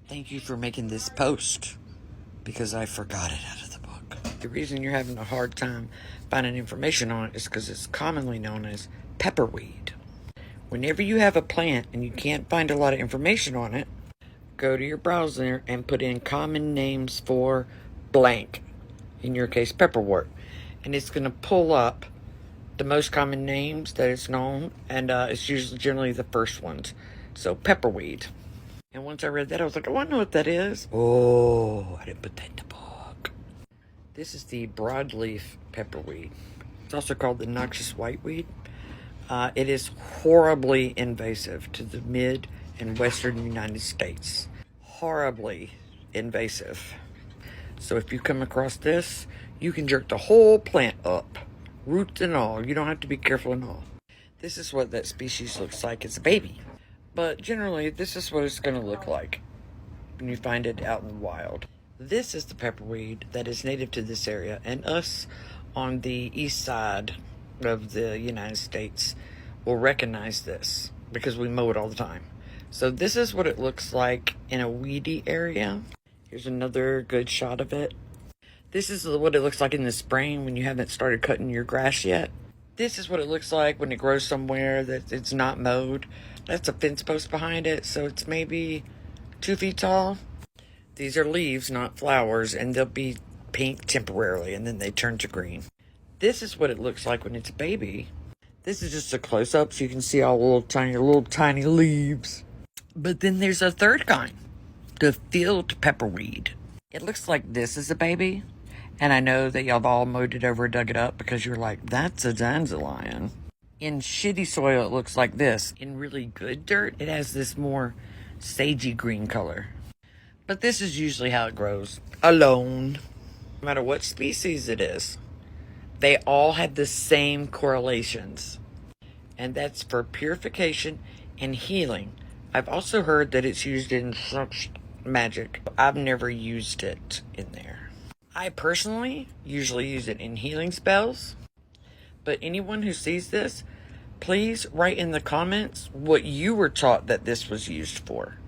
Thank you for making this post, because I forgot it out of the book. The reason you're having a hard time finding information on it is because it's commonly known as pepperweed. Whenever you have a plant and you can't find a lot of information on it, go to your browser and put in common names for blank, in your case pepperwort, and it's going to pull up the most common names that it's known, and it's usually generally the first ones. So pepperweed. And once I read that, I was like, oh, I know what that is. Oh, I didn't put that in the book. This is the broadleaf pepperweed. It's also called the noxious whiteweed. It is horribly invasive to the mid and western United States. Horribly invasive. So if you come across this, you can jerk the whole plant up, roots and all. You don't have to be careful at all. This is what that species looks like as a baby. But generally, this is what it's going to look like when you find it out in the wild. This is the pepperweed that is native to this area, and us on the east side of the United States will recognize this because we mow it all the time. So this is what it looks like in a weedy area. Here's another good shot of it. This is what it looks like in the spring when you haven't started cutting your grass yet. This is what it looks like when it grows somewhere that it's not mowed. That's a fence post behind it, so it's maybe 2 feet tall. These are leaves, not flowers, and they'll be pink temporarily, and then they turn to green. This is what it looks like when it's a baby. This is just a close-up, so you can see all little tiny leaves. But then there's a third kind, the field pepperweed. It looks like this is a baby. And I know that y'all have all mowed it over, dug it up, because you're like, that's a dandelion. In shitty soil, it looks like this. In really good dirt, it has this more sagey green color. But this is usually how it grows, alone. No matter what species it is, they all have the same correlations. And that's for purification and healing. I've also heard that it's used in such magic. I've never used it in there. I personally usually use it in healing spells, but anyone who sees this, please write in the comments what you were taught that this was used for.